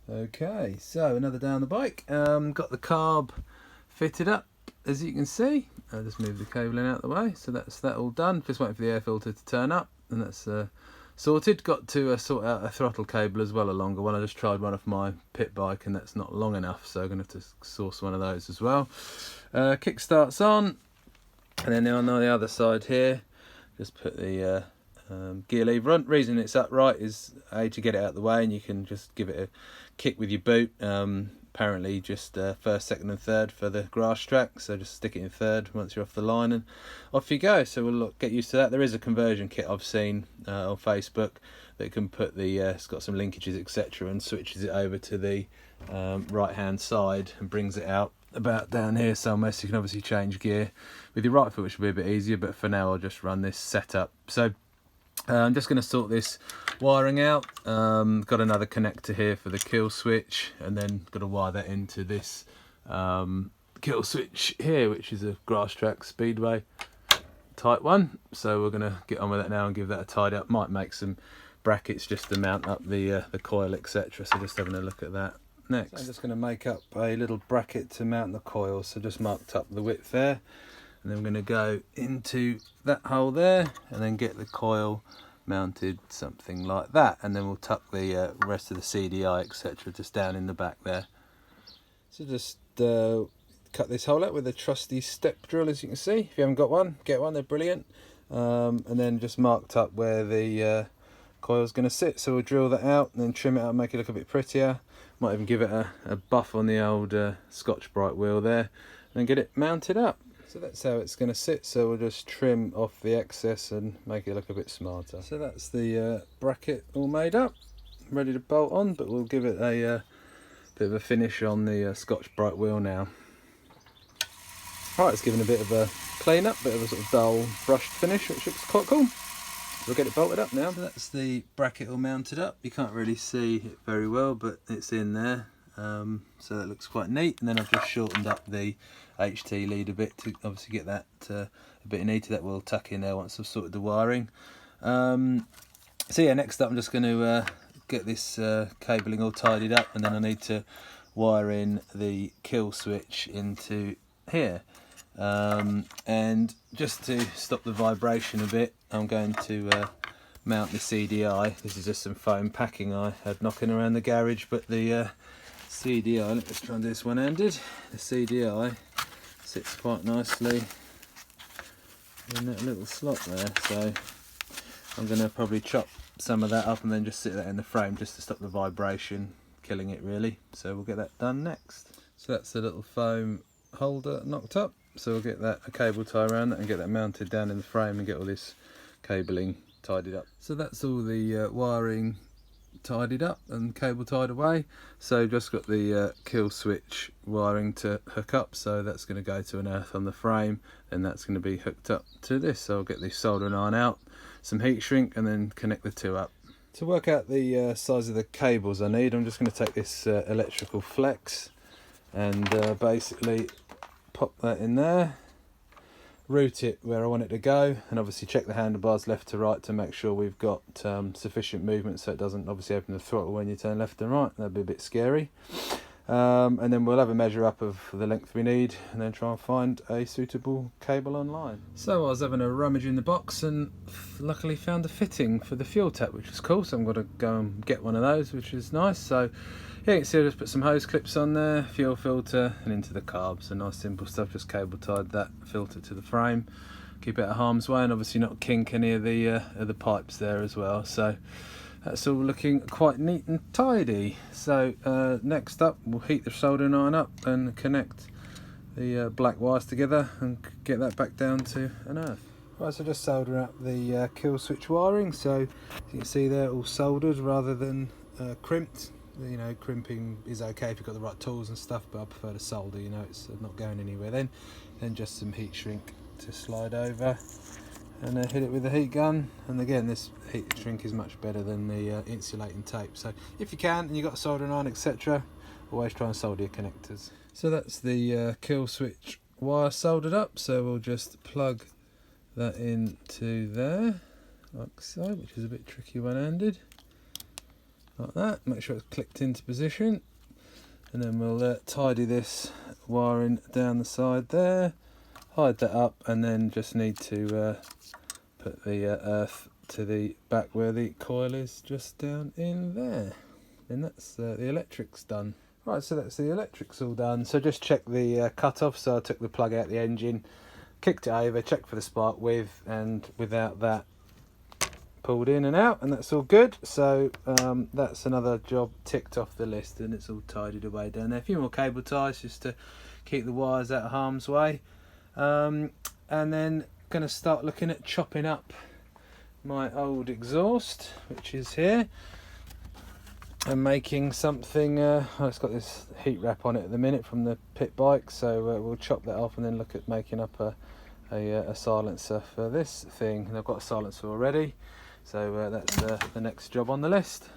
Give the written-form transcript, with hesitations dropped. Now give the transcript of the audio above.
Okay, so another day on the bike. Got the carb fitted up, as you can see. I'll just move the cabling out of the way. So that's that all done. Just waiting for the air filter to turn up, and that's sorted. Got to sort out a throttle cable as well, a longer one. I just tried one off my pit bike, and that's not long enough, so I'm going to have to source one of those as well. Kickstart's on, and then on the other side here, just put the gear lever on. Reason it's upright is to get it out of the way, and you can just give it a kick with your boot. Apparently just first, second and third for the Grasstrack, so just stick it in third once you're off the line and off you go. So we'll get used to that. There is a conversion kit I've seen on Facebook that can put the it's got some linkages etc and switches it over to the right hand side and brings it out about down here somewhere, so you can obviously change gear with your right foot, which will be a bit easier, but for now I'll just run this setup. So I'm just going to sort this wiring out. Got another connector here for the kill switch, and then got to wire that into this kill switch here, which is a Grasstrack Speedway type one. So we're going to get on with that now and give that a tidy up. Might make some brackets just to mount up the coil etc. So just having a look at that next. So I'm just going to make up a little bracket to mount the coil. So just marked up the width there. And then we're going to go into that hole there and then get the coil mounted something like that, and then we'll tuck the rest of the CDI etc just down in the back there. So just cut this hole out with a trusty step drill, as you can see. If you haven't got one, get one, they're brilliant. And then just marked up where the coil's going to sit, so we'll drill that out and then trim it out and make it look a bit prettier. Might even give it a buff on the old Scotch-Brite wheel there and then get it mounted up. So that's how it's going to sit, so we'll just trim off the excess and make it look a bit smarter. So that's the bracket all made up, ready to bolt on, but we'll give it a bit of a finish on the Scotch-Brite wheel now. Right, it's given a bit of a clean up, bit of a sort of dull brushed finish, which looks quite cool. We'll get it bolted up now. So that's the bracket all mounted up. You can't really see it very well, but it's in there. So that looks quite neat, and then I've just shortened up the HT lead a bit to obviously get that a bit neater. That will tuck in there once I've sorted the wiring. So yeah, next up I'm just going to get this cabling all tidied up, and then I need to wire in the kill switch into here. And just to stop the vibration a bit, I'm going to mount the CDI. This is just some foam packing I had knocking around the garage, but the CDI, let's try and do this one-handed. The CDI sits quite nicely in that little slot there, so I'm going to probably chop some of that up and then just sit that in the frame just to stop the vibration killing it really. So we'll get that done next. So that's the little foam holder knocked up, so we'll get that a cable tie around that and get that mounted down in the frame and get all this cabling tidied up. So that's all the wiring tidied up and cable tied away, so just got the kill switch wiring to hook up, so that's going to go to an earth on the frame, and that's going to be hooked up to this. So I'll get the soldering iron out, some heat shrink, and then connect the two up. To work out the size of the cables I need, I'm just going to take this electrical flex and basically pop that in there, route it where I want it to go, and obviously check the handlebars left to right to make sure we've got sufficient movement so it doesn't obviously open the throttle when you turn left and right. That'd be a bit scary. And then we'll have a measure up of the length we need and then try and find a suitable cable online. So I was having a rummage in the box and luckily found a fitting for the fuel tap, which is cool, so I'm going to go and get one of those, which is nice. So yeah, you can see I just put some hose clips on there, fuel filter, and into the carb. So nice simple stuff, just cable tied that filter to the frame, keep it out of harm's way, and obviously not kink any of the pipes there as well. So that's all looking quite neat and tidy. So next up we'll heat the soldering iron up and connect the black wires together and get that back down to an earth. Right, so just soldering up the kill switch wiring. So as you can see they're all soldered rather than crimped. You know, crimping is okay if you've got the right tools and stuff, but I prefer to solder, you know, it's not going anywhere then. Then just some heat shrink to slide over and hit it with the heat gun. And again, this heat shrink is much better than the insulating tape. So if you can and you've got a soldering iron etc, always try and solder your connectors. So that's the kill switch wire soldered up, so we'll just plug that into there like so, which is a bit tricky one-handed. like that. Make sure it's clicked into position, and then we'll tidy this wiring down the side there, hide that up, and then just need to put the earth to the back where the coil is, just down in there. And that's the electrics done. Right, so that's the electrics all done. So just check the cut off. So I took the plug out the engine, kicked it over, checked for the spark with and without that, pulled in and out, and that's all good. So that's another job ticked off the list, and it's all tidied away down there. A few more cable ties just to keep the wires out of harm's way, and then going to start looking at chopping up my old exhaust, which is here, and making something. It's got this heat wrap on it at the minute from the pit bike, so we'll chop that off and then look at making up a silencer for this thing. And I've got a silencer already, so that's the next job on the list.